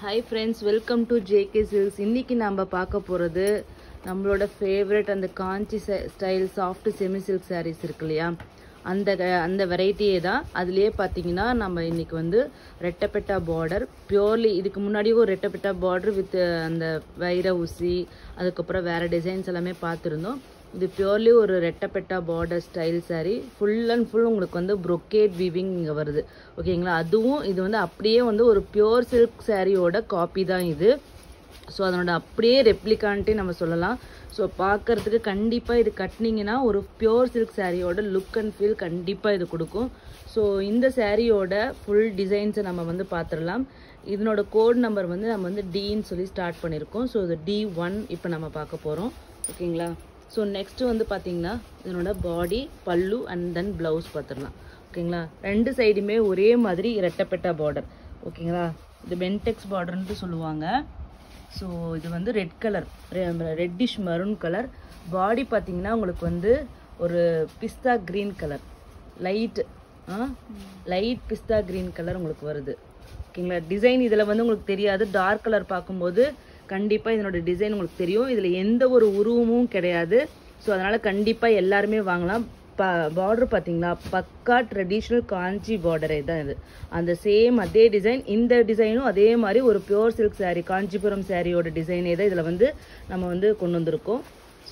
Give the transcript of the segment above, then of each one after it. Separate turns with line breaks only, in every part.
Hi friends, welcome to JK Silks. இன்னைக்கு நாம பார்க்க போறது நம்மளோட ஃபேவரட் அந்த Kanchi style soft semi silk sarees இருக்குலையா அந்த வெரைட்டியே தான். அதுலயே பாத்தீங்கன்னா நம்ம இன்னைக்கு வந்து ரெட்டப்பெட்டா border purely இதுக்கு முன்னாடி ஒரு ரெட்டப்பெட்டா border with அந்த வைர ஊசி அதுக்கு அப்புறம் வேற டிசைன்ஸ் எல்லாமே பார்த்திருந்தோம். இது purely ஒரு ரெட்டப்பெட்டா border style saree full and full உங்களுக்கு வந்து brocade weaving இங்க வருது. ஓகேங்களா? அதுவும் இது வந்து அப்படியே வந்து ஒரு pure silk saree ஓட காப்பி தான் இது. சோ அதனோட அப்படியே ரெப்ளிகான்ட்டே நம்ம சொல்லலாம். சோ பார்க்கிறதுக்கு கண்டிப்பா இது கட்னிங்கனா ஒரு pure silk saree ஓட லுக் அண்ட் ஃபீல் கண்டிப்பா இது கொடுக்கும். சோ இந்த saree ஓட full designs நம்ம வந்து பாத்துறலாம். இதனோட கோட் நம்பர் வந்து நம்ம வந்து D ன்னு சொல்லி ஸ்டார்ட் பண்ணிருக்கோம். சோ இது D1 இப்போ நம்ம பார்க்க போறோம். ஓகேங்களா? So next வந்து பாத்தீங்கன்னா இதனோட பாடி பல்லு and then blouse பாத்துறலாம். ஓகேங்களா? ரெண்டு சைடுமே ஒரே மாதிரி ரெட்டப்பெட்டா border. ஓகேங்களா? இது பென்டெக்ஸ் borderன்னு சொல்லுவாங்க. So இது வந்து red colour reddish maroon colour. Body பாத்தீங்கன்னா உங்களுக்கு வந்து ஒரு pista green colour light pista green colour உங்களுக்கு வருது. ஓகேங்களா? டிசைன் இதுல வந்து உங்களுக்கு தெரியாது. டார்க் கலர் பார்க்கும்போது கண்டிப்பா இதனோட டிசைன் உங்களுக்கு தெரியும். இதுல எந்த ஒரு உருவமும் கிடையாது. சோ அதனால கண்டிப்பா எல்லாரும் வாங்கலாம். பார்டர் பாத்தீங்களா பக்கா ட்ரெடிஷனல் காஞ்சி பார்டரே தான் இது. அந்த சேம் அதே டிசைன் இந்த டிசைனும் அதே மாதிரி ஒரு பியூர் சில்க் saree காஞ்சிபுரம் சாரியோட டிசைனே தான் இதுல வந்து நம்ம வந்து கொண்டு வந்திருக்கோம்.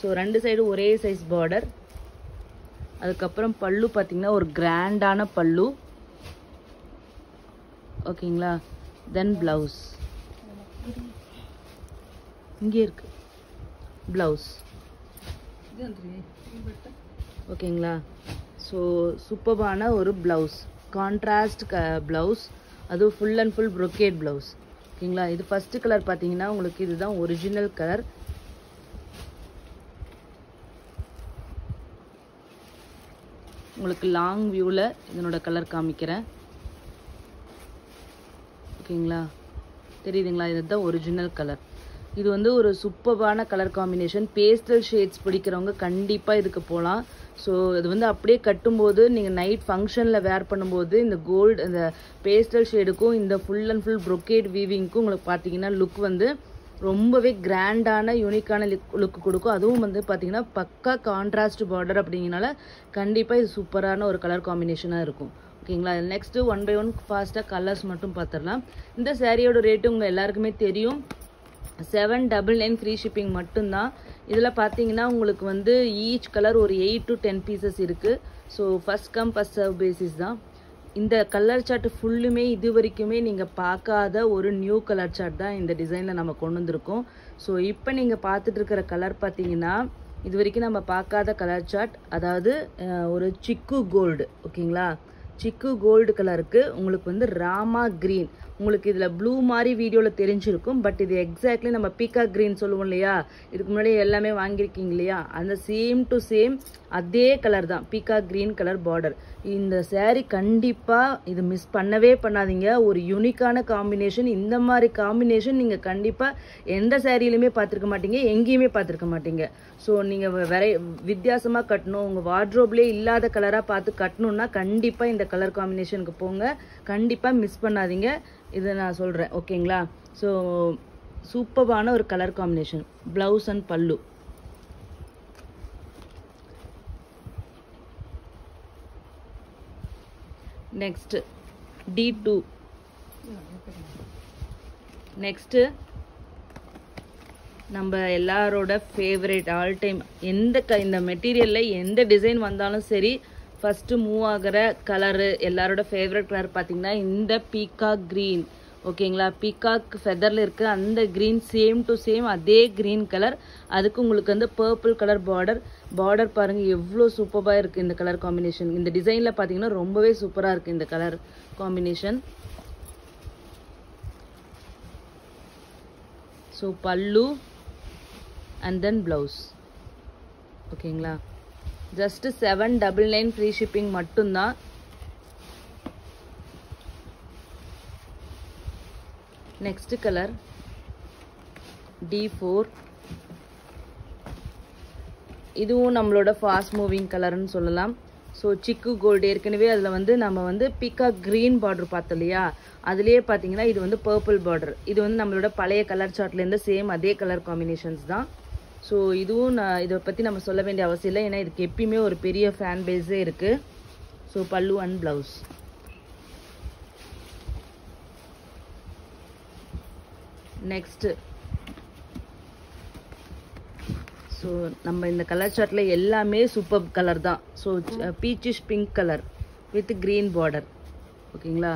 சோ ரெண்டு சைடு ஒரே சைஸ் பார்டர். அதுக்கு அப்புறம் பல்லு பாத்தீங்கன்னா ஒரு கிராண்டான பல்லு. ஓகேங்களா? தென் பிளவுஸ் இங்கே இருக்கு பிளவுஸ். ஓகேங்களா? ஸோ சூப்பரான ஒரு பிளவுஸ் கான்ட்ராஸ்ட் பிளவுஸ். அதுவும் full and full brocade blouse. ஓகேங்களா? இது ஃபர்ஸ்ட் கலர் பார்த்தீங்கன்னா உங்களுக்கு இதுதான் ஒரிஜினல் கலர். உங்களுக்கு லாங் வியூவில் இதனோட கலர் காமிக்கிறேன். ஓகேங்களா? தெரியுதுங்களா? இதுதான் ஒரிஜினல் கலர். இது வந்து ஒரு சூப்பரான கலர் காம்பினேஷன். பேஸ்டல் ஷேட்ஸ் பிடிக்கிறவங்க கண்டிப்பா இதுக்கு போகலாம். ஸோ இது வந்து அப்படியே கட்டும்போது நீங்க நைட் ஃபங்க்ஷன்ல வேர் பண்ணும்போது இந்த கோல்டு இந்த பேஸ்டல் ஷேடுக்கும் இந்த ஃபுல் அண்ட் ஃபுல் brocade வீவிங்க்கும் உங்களுக்கு பார்த்தீங்கன்னா லுக் வந்து ரொம்பவே கிராண்டான யூனிக்கான லுக் கொடுக்கும். அதுவும் வந்து பார்த்தீங்கன்னா பக்கா கான்ட்ராஸ்ட் பார்டர் அப்படிங்கனால கண்டிப்பா இது சூப்பரான ஒரு கலர் காம்பினேஷனா இருக்கும். ஓகேங்களா? நெக்ஸ்ட் 1 by 1 ஃபாஸ்டா கலர்ஸ் மட்டும் பார்த்துடலாம். இந்த சாரியோட ரேட்டு உங்க எல்லாருக்குமே தெரியும். 799 ஃப்ரீ ஷிப்பிங் மட்டும்தான். இதில் பார்த்தீங்கன்னா உங்களுக்கு வந்து ஈச் கலர் ஒரு 8 to 10 பீசஸ் இருக்கு. So first come first serve basis தான். இந்த கலர் சார்ட் ஃபுல்லுமே இது வரைக்குமே நீங்கள் பார்க்காத ஒரு நியூ கலர் சார்ட் தான் இந்த டிசைனில் நம்ம கொண்டு வந்திருக்கோம். ஸோ இப்போ நீங்கள் பார்த்துட்டு இருக்கிற கலர் பார்த்தீங்கன்னா இது வரைக்கும் நம்ம பார்க்காத கலர் சார்ட். அதாவது ஒரு சிக்கு கோல்டு. ஓகேங்களா? சிக்கு கோல்டு கலருக்கு உங்களுக்கு வந்து ராமா கிரீன். உங்களுக்கு இதுல ப்ளூ மாதிரி வீடியோல தெரிஞ்சிருக்கும். பட் இது எக்ஸாக்ட்லி நம்ம பீகா கிரீன் சொல்லுவோம் இல்லையா? இதுக்கு முன்னாடி எல்லாமே வாங்கியிருக்கீங்க இல்லையா? அந்த சேம் டு சேம் அதே கலர் தான் பீகா கிரீன் கலர் பார்டர். இந்த saree கண்டிப்பா இது மிஸ் பண்ணவே பண்ணாதீங்க. ஒரு யூனிக்கான காம்பினேஷன். இந்த மாதிரி காம்பினேஷன் நீங்க கண்டிப்பா எந்த சாரியிலுமே பார்த்திருக்க மாட்டீங்க, எங்கேயுமே பார்த்திருக்க மாட்டீங்க. ஸோ நீங்க வேற வித்தியாசமா கட்டணும், உங்க வார்ட்ரோப்லேயே இல்லாத கலரா பார்த்து கட்டணும்னா கண்டிப்பா இந்த கலர் காம்பினேஷனுக்கு போங்க. கண்டிப்பா மிஸ் பண்ணாதீங்க. இதை நான் சொல்றேன். ஓகேங்களா? ஸோ சூப்பரான ஒரு கலர் காம்பினேஷன். பிளவுஸ் அண்ட் பல்லு. Next D2. நெக்ஸ்ட் நம்ம எல்லாரோட ஃபேவரட் ஆல் டைம் இந்த மெட்டீரியல்ல எந்த டிசைன் வந்தாலும் சரி ஃபர்ஸ்ட் மூவ் ஆகிற கலரு எல்லாரோட ஃபேவரட் கலர் பார்த்தீங்கன்னா இந்த பீகாக் கிரீன். ஓகேங்களா? பீகாக் ஃபெதர்ல இருக்கு அந்த கிரீன் சேம் டு சேம் அதே கிரீன் கலர். அதுக்கு உங்களுக்கு வந்து பர்பிள் கலர் பார்டர் பாருங்க எவ்வளோ சூப்பராக இருக்கு இந்த கலர் காம்பினேஷன். இந்த டிசைன்ல பார்த்தீங்கன்னா ரொம்பவே சூப்பராக இருக்கு இந்த colour combination. So pallu and then blouse. ஓகேங்களா? ஜஸ்ட் 799 ஃப்ரீ ஷிப்பிங் மட்டும்தான். Next colour D4. இதுவும் நம்மளோட ஃபாஸ்ட் மூவிங் கலர்னு சொல்லலாம். ஸோ ஸோ சிக்கு கோல்டு ஏற்கனவே அதில் வந்து நம்ம வந்து பீகாக் க்ரீன் பார்டர் பார்த்தோம் இல்லையா, அதுலேயே பார்த்தீங்கன்னா இது வந்து பர்பிள் பார்டர். இது வந்து நம்மளோட பழைய கலர் சார்ட்லேருந்து சேம் அதே கலர் காம்பினேஷன்ஸ் தான். ஸோ இதுவும் இதை பற்றி நம்ம சொல்ல வேண்டிய அவசியம் இல்லை, ஏன்னா இதுக்கு எப்பயுமே ஒரு பெரிய ஃபேன் பேஸே இருக்குது. So pallu and blouse. Next so நம்ம இந்த கலர் சார்ட்டில் எல்லாமே சூப்பர் கலர் தான். So peachish pink colour with green border. ஓகேங்களா,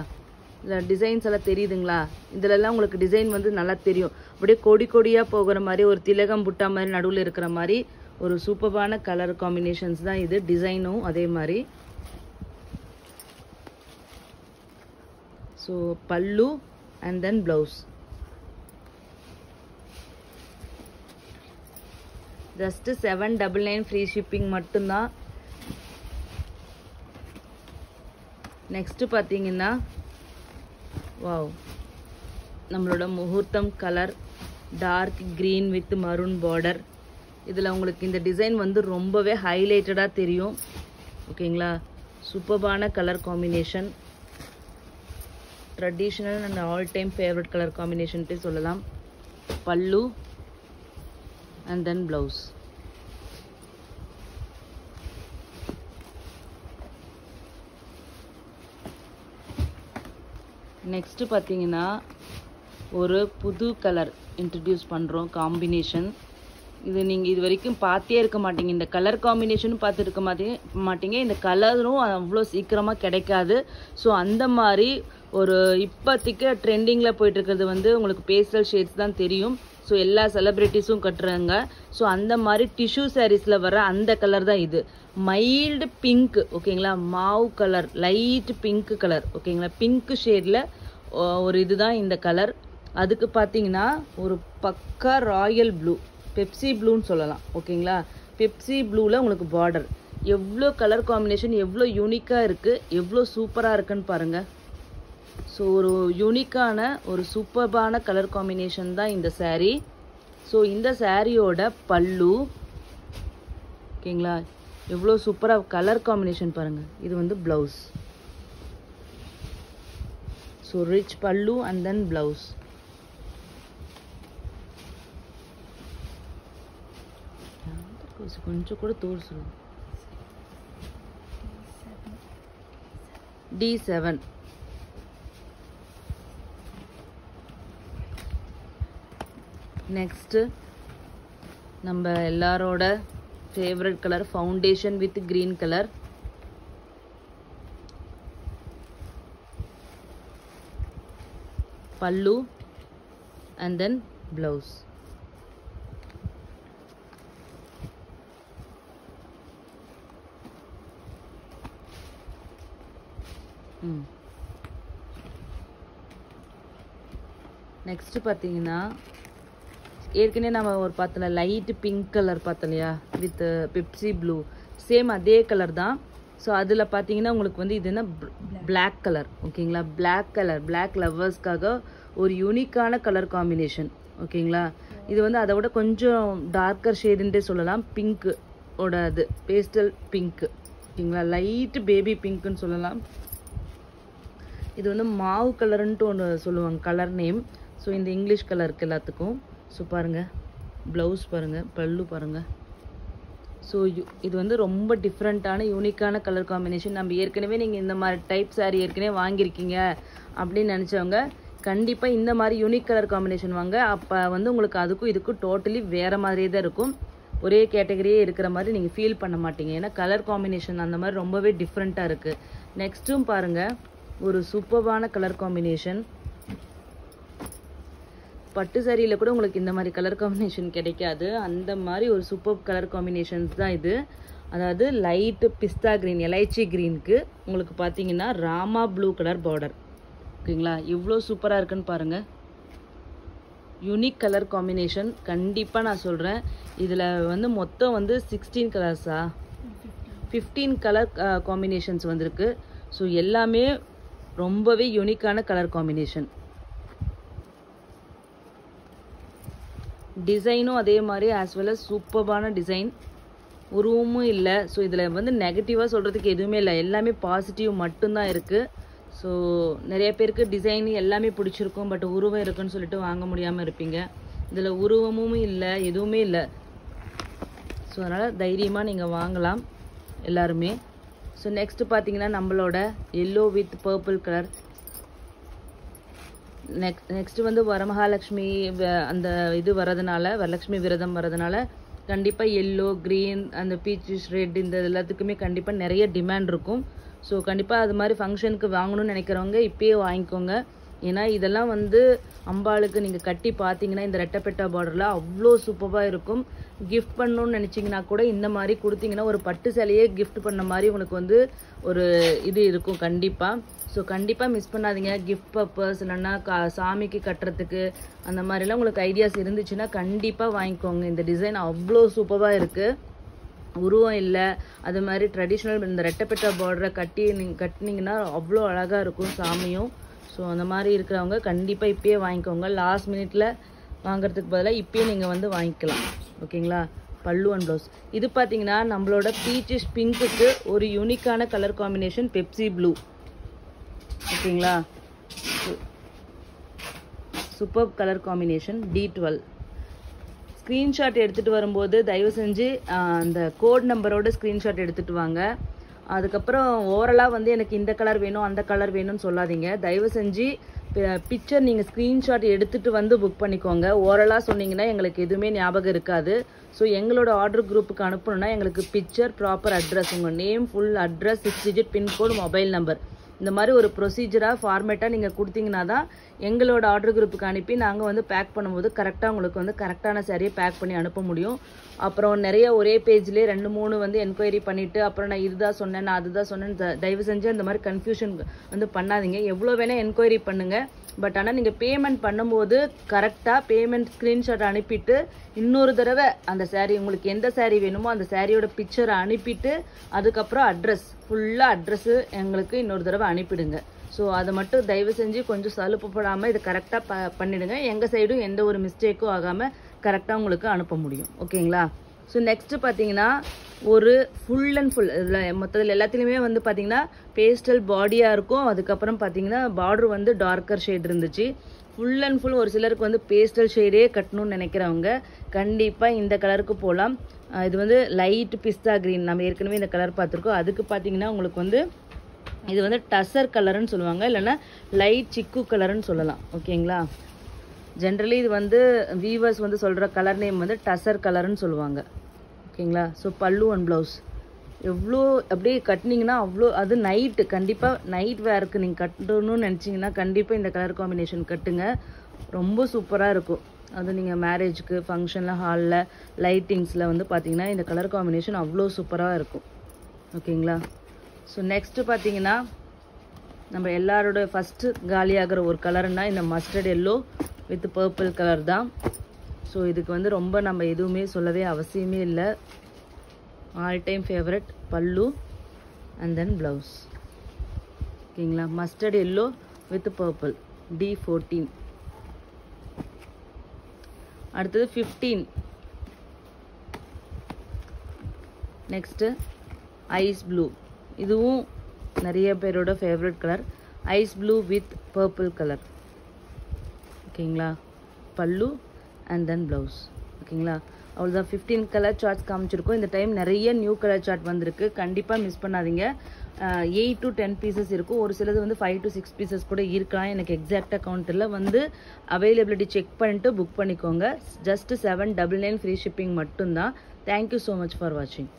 இதில் டிசைன்ஸ் எல்லாம் தெரியுதுங்களா? இதிலெல்லாம் உங்களுக்கு டிசைன் வந்து நல்லா தெரியும். அப்படியே கொடி கொடியாக போகிற மாதிரி ஒரு திலகம் புட்டா மாதிரி நடுவில் இருக்கிற மாதிரி ஒரு சூப்பரான கலர் காம்பினேஷன்ஸ் தான் இது. டிசைனும் அதே மாதிரி. So pallu and then blouse. Just 799 free shipping மட்டும்தான். நெக்ஸ்ட் பார்த்தீங்கன்னா வாவ், நம்மளோட முகூர்த்தம் colour dark green with maroon border. இதில் உங்களுக்கு இந்த டிசைன் வந்து ரொம்பவே ஹைலைட்டடாக தெரியும். ஓகேங்களா, சூப்பரான colour combination. Traditional and all time favourite colour காம்பினேஷன்ட்டு சொல்லலாம். Pallu and then blouse. Next பார்த்தீங்கன்னா ஒரு புது கலர் இன்ட்ரடியூஸ் பண்ணுறோம் காம்பினேஷன். இது நீங்கள் இது வரைக்கும் பார்த்தே இருக்க மாட்டீங்க. இந்த கலர் காம்பினேஷனும் பார்த்து இருக்க மாட்டீங்க. இந்த கலரும் அவ்வளோ சீக்கிரமாக கிடைக்காது. ஸோ அந்த மாதிரி ஒரு இப்போதைக்கு ட்ரெண்டிங்கில் போயிட்டுருக்கிறது வந்து உங்களுக்கு பேஸ்டல் ஷேட்ஸ் தான் தெரியும். ஸோ எல்லா செலிப்ரிட்டிஸும் கட்டுறாங்க. ஸோ அந்த மாதிரி டிஷ்யூ சாரீஸில் வர அந்த கலர் தான் இது. Mild pink. ஓகேங்களா, மாவு கலர், லைட் பிங்க் கலர். ஓகேங்களா, பிங்க் ஷேடில் ஒரு இதுதான் இந்த கலர். அதுக்கு பார்த்தீங்கன்னா ஒரு பக்கா ராயல் ப்ளூ, பெப்சி ப்ளூன்னு சொல்லலாம். ஓகேங்களா, பெப்சி ப்ளூவில் உங்களுக்கு பார்டர். எவ்வளோ கலர் காம்பினேஷன் எவ்வளோ யூனிக்காக இருக்குது, எவ்வளோ சூப்பராக இருக்குன்னு பாருங்கள். ஸோ ஒரு யூனிக்கான ஒரு சூப்பர்பான கலர் காம்பினேஷன் தான் இந்த saree. ஸோ இந்த சாரியோட பல்லு. ஓகேங்களா, எவ்வளோ சூப்பராக கலர் காம்பினேஷன் பாருங்கள். இது வந்து ப்ளவுஸ். ஸோ ரிச் பல்லு அண்ட் தென் ப்ளவுஸ். கொஞ்சம் கூட தூள் சொல்லுங்க. D7. நெக்ஸ்ட்டு நம்ம எல்லாரோட favourite colour foundation with green colour. பல்லு அண்ட் தென் ப்ளவுஸ். நெக்ஸ்ட்டு பார்த்தீங்கன்னா ஏற்கனவே நம்ம ஒரு பார்த்தல லைட் பிங்க் கலர் பார்த்தோம் இல்லையா, வித் பெப்சி ப்ளூ, சேம் அதே கலர் தான். ஸோ அதில் பார்த்தீங்கன்னா உங்களுக்கு வந்து இது என்ன பிளாக் கலர். ஓகேங்களா, பிளாக் கலர், பிளாக் லவ்வர்ஸ்க்காக ஒரு யூனிக்கான கலர் காம்பினேஷன். ஓகேங்களா, இது வந்து அதை விட கொஞ்சம் டார்க்கர் ஷேடுன்ட்டே சொல்லலாம். பிங்க்கு ஓட அது பேஸ்டல் பிங்க்கு. ஓகேங்களா, லைட்டு பேபி பிங்க்குன்னு சொல்லலாம். இது வந்து மாவு கலருன்ட்டு ஒன்று சொல்லுவாங்க கலர் நேம். ஸோ இந்த இங்கிலீஷ் கலருக்கு எல்லாத்துக்கும். ஸோ பாருங்கள், ப்ளவுஸ் பாருங்கள், பல்லு பாருங்கள். ஸோ இது வந்து ரொம்ப டிஃப்ரெண்ட்டான யூனிக்கான கலர் காம்பினேஷன். நம்ம ஏற்கனவே நீங்கள் இந்த மாதிரி டைப் சாரீ ஏற்கனவே வாங்கியிருக்கீங்க அப்படின்னு நினச்சவங்க கண்டிப்பாக இந்த மாதிரி யூனிக் கலர் காம்பினேஷன் வாங்க. அப்போ வந்து உங்களுக்கு அதுக்கும் இதுக்கும் டோட்டலி வேறு மாதிரியே தான் இருக்கும். ஒரே கேட்டகரியே இருக்கிற மாதிரி நீங்கள் ஃபீல் பண்ண மாட்டீங்க. ஏன்னா கலர் காம்பினேஷன் அந்த மாதிரி ரொம்பவே டிஃப்ரெண்ட்டாக இருக்குது. நெக்ஸ்ட்டும் பாருங்கள், ஒரு சூப்பரான கலர் காம்பினேஷன். பட்டு சாரியில் கூட உங்களுக்கு இந்த மாதிரி கலர் காம்பினேஷன் கிடைக்காது. அந்த மாதிரி ஒரு சூப்பர் கலர் காம்பினேஷன்ஸ் தான் இது. அதாவது லைட்டு பிஸ்தா க்ரீன், எலைச்சி க்ரீனுக்கு உங்களுக்கு பார்த்தீங்கன்னா ராமா ப்ளூ கலர் பார்டர். ஓகேங்களா, இவ்வளோ சூப்பராக இருக்குன்னு பாருங்கள். யூனிக் கலர் காம்பினேஷன் கண்டிப்பாக நான் சொல்கிறேன். இதில் வந்து மொத்தம் வந்து 16 கலர்ஸா 15 கலர் காம்பினேஷன்ஸ் வந்திருக்கு. ஸோ எல்லாமே ரொம்பவே யூனிக்கான கலர் காம்பினேஷன். டிசைனும் அதே மாதிரி ஆஸ் வெல் அஸ் சூப்பரான டிசைன். உருவமும் இல்லை. ஸோ இதில் வந்து நெகட்டிவாக சொல்கிறதுக்கு எதுவுமே இல்லை, எல்லாமே பாசிட்டிவ் மட்டும்தான் இருக்குது. ஸோ நிறைய பேருக்கு டிசைன் எல்லாமே பிடிச்சிருக்கும், பட் உருவம் இருக்குன்னு சொல்லிட்டு வாங்க முடியாமல் இருப்பீங்க. இதில் உருவமும் இல்லை, எதுவுமே இல்லை. ஸோ அதனால் தைரியமாக நீங்கள் வாங்கலாம் எல்லாருமே. ஸோ நெக்ஸ்ட் பார்த்தீங்கன்னா நம்மளோட yellow with purple colour. Next வந்து வரமகாலட்சுமி அந்த இது வரதுனால, வரலட்சுமி விரதம் வரதுனால கண்டிப்பாக எல்லோ, க்ரீன், அந்த பீச் ரெட் இந்த எல்லாத்துக்குமே கண்டிப்பாக நிறைய டிமாண்ட் இருக்கும். ஸோ கண்டிப்பாக அது மாதிரி ஃபங்க்ஷனுக்கு வாங்கணும்னு நினைக்கிறவங்க இப்பயே வாங்கிக்கோங்க. ஏன்னா இதெல்லாம் வந்து அம்பாளுக்கு நீங்கள் கட்டி பார்த்தீங்கன்னா இந்த ரெட்டப்பெட்டா பார்டரில் அவ்வளோ சூப்பராக இருக்கும். கிஃப்ட் பண்ணணும்னு நினச்சிங்கன்னா கூட இந்த மாதிரி கொடுத்தீங்கன்னா ஒரு பட்டு சேலையே கிஃப்ட் பண்ண மாதிரி உங்களுக்கு வந்து ஒரு இது இருக்கும் கண்டிப்பாக. ஸோ கண்டிப்பாக மிஸ் பண்ணாதீங்க. கிஃப்ட் பர்பஸ் இல்லைன்னா சாமிக்கு கட்டுறதுக்கு அந்த மாதிரிலாம் உங்களுக்கு ஐடியாஸ் இருந்துச்சுன்னா கண்டிப்பாக வாங்கிக்கோங்க. இந்த டிசைன் அவ்வளோ சூப்பராக இருக்குது, உருவம் இல்லை. அது மாதிரி ட்ரெடிஷ்னல் இந்த ரெட்டப்பெட்டா பார்டரை கட்டினீங்கன்னா அவ்வளோ அழகாக இருக்கும் சாமியும். ஸோ அந்த மாதிரி இருக்கிறவங்க கண்டிப்பாக இப்பயே வாங்கிக்கோங்க. லாஸ்ட் மினிட்ல வாங்குறதுக்கு பதிலாக இப்பயே நீங்கள் வந்து வாங்கிக்கலாம். ஓகேங்களா? Pallu and blouse. இது பார்த்தீங்கன்னா நம்மளோட பீச்சிஷ் பிங்க்குக்கு ஒரு யூனிக்கான கலர் காம்பினேஷன் பெப்சி ப்ளூ. ஓகேங்களா? Super colour combination D12. Screenshot எடுத்துகிட்டு வரும்போது தயவு செஞ்சு அந்த கோட் நம்பரோட ஸ்க்ரீன்ஷாட் எடுத்துகிட்டு வாங்க. அதுக்கப்புறம் ஓவரலாக வந்து எனக்கு இந்த கலர் வேணும் அந்த கலர் வேணும்னு சொல்லாதீங்க. தயவு செஞ்சு பிக்சர் நீங்கள் ஸ்க்ரீன்ஷாட் எடுத்துகிட்டு வந்து புக் பண்ணிக்கோங்க. ஓவரலாக சொன்னீங்கன்னா எங்களுக்கு எதுவுமே ஞாபகம் இருக்காது. ஸோ எங்களோட ஆர்டர் குரூப்புக்கு அனுப்பணுன்னா எங்களுக்கு பிக்சர், ப்ராப்பர் அட்ரஸ், உங்கள் name, full address, 6 digit pincode, mobile number, இந்த மாதிரி ஒரு ப்ரொசீஜராக ஃபார்மேட்டாக நீங்கள் கொடுத்தீங்கன்னா தான் எங்களோட ஆர்டர் குரூப்புக்கு அனுப்பி நாங்கள் வந்து பேக் பண்ணும்போது கரெக்டாக உங்களுக்கு வந்து கரெக்டான சாரியை பேக் பண்ணி அனுப்ப முடியும். அப்புறம் நிறைய ஒரே பேஜ்லேயே 2-3 வந்து என்கொயரி பண்ணிவிட்டு அப்புறம் நான் இதுதான் சொன்னேன், நான் அதுதான் சொன்னேன், தயவு செஞ்சு அந்த மாதிரி கன்ஃபியூஷன் வந்து பண்ணாதீங்க. எவ்வளோ வேணால் என்கொயரி பண்ணுங்கள், பட் ஆனால் நீங்கள் பேமெண்ட் பண்ணும்போது கரெக்டாக பேமெண்ட் ஸ்க்ரீன்ஷாட் அனுப்பிட்டு இன்னொரு தடவை அந்த சாரீ உங்களுக்கு எந்த சாரீ வேணுமோ அந்த சாரியோட பிக்சரை அனுப்பிட்டு அதுக்கப்புறம் அட்ரஸ் ஃபுல்லாக அட்ரஸ்ஸு எங்களுக்கு இன்னொரு தடவை அனுப்பிடுங்க. ஸோ அதை மட்டும் தயவு செஞ்சு கொஞ்சம் சலுப்பப்படாமல் இதை கரெக்டாக பண்ணிவிடுங்க. எங்கள் சைடும் எந்த ஒரு மிஸ்டேக்கும் ஆகாமல் கரெக்டாக உங்களுக்கு அனுப்ப முடியும். ஓகேங்களா? ஸோ நெக்ஸ்ட்டு பார்த்தீங்கன்னா ஒரு ஃபுல் அண்ட் ஃபுல் இதில் மொத்தத்தில் எல்லாத்துலேயுமே வந்து பார்த்தீங்கன்னா பேஸ்டல் பாடியாக இருக்கும். அதுக்கப்புறம் பார்த்தீங்கன்னா பார்டர் வந்து டார்க்கர் ஷேட் இருந்துச்சு. ஃபுல் அண்ட் ஃபுல் ஒரு சிலருக்கு வந்து பேஸ்டல் ஷேடே கட்டணும்னு நினைக்கிறவங்க கண்டிப்பாக இந்த கலருக்கு போகலாம். இது வந்து லைட் பிஸ்தா க்ரீன், நம்ம ஏற்கனவே இந்த கலர் பார்த்துருக்கோம். அதுக்கு பார்த்தீங்கன்னா உங்களுக்கு வந்து இது வந்து டசர் கலருன்னு சொல்லுவாங்க, இல்லைன்னா லைட் சிக்கு கலருன்னு சொல்லலாம். ஓகேங்களா? ஜென்ரலி இது வந்து வீவர்ஸ் வந்து சொல்கிற கலர் நேம் வந்து டசர் கலருன்னு சொல்லுவாங்க. ஓகேங்களா? ஸோ பல்லு அண்ட் ப்ளவுஸ் எவ்வளோ அப்படியே கட்டினீங்கன்னா அவ்வளோ, அது நைட்டு கண்டிப்பாக நைட் வேருக்கு நீங்கள் கட்டணும்னு நினச்சிங்கன்னா கண்டிப்பாக இந்த கலர் காம்பினேஷன் கட்டுங்க, ரொம்ப சூப்பராக இருக்கும். அது நீங்கள் மேரேஜுக்கு, ஃபங்க்ஷனில், ஹாலில், லைட்டிங்ஸில் வந்து பார்த்தீங்கன்னா இந்த கலர் காம்பினேஷன் அவ்வளோ சூப்பராக இருக்கும். ஓகேங்களா? ஸோ நெக்ஸ்ட்டு பார்த்தீங்கன்னா நம்ம எல்லாரோட ஃபஸ்ட்டு காலியாகிற ஒரு கலர்னா இந்த mustard yellow with purple colour தான். ஸோ இதுக்கு வந்து ரொம்ப நம்ம எதுவுமே சொல்லவே அவசியமே இல்லை. All time favourite pallu and then blouse. ஓகேங்களா? Mustard yellow with purple D14. அடுத்தது 15. Next ice blue. இதுவும் நிறைய பேரோட favourite colour. Ice blue with purple colour. ஓகேங்களா? Pallu and then blouse. ஓகேங்களா? அவ்வளோதான். 15 கலர் சார்ட்ஸ் காமிச்சிருக்கோம். இந்த டைம் நிறைய நியூ கலர் சார்ட் வந்திருக்கு, கண்டிப்பாக மிஸ் பண்ணாதீங்க. 8 to 10 பீசஸ் இருக்கும். ஒரு சிலது வந்து 5 to 6 பீசஸ் கூட இருக்கலாம், எனக்கு எக்ஸாக்டாக கவுண்டரில் வந்து அவைலபிலிட்டி செக் பண்ணிட்டு புக் பண்ணிக்கோங்க. ஜஸ்ட் 799 ஃப்ரீ ஷிப்பிங் மட்டும்தான். தேங்க்யூ ஸோ மச் ஃபார் வாட்சிங்.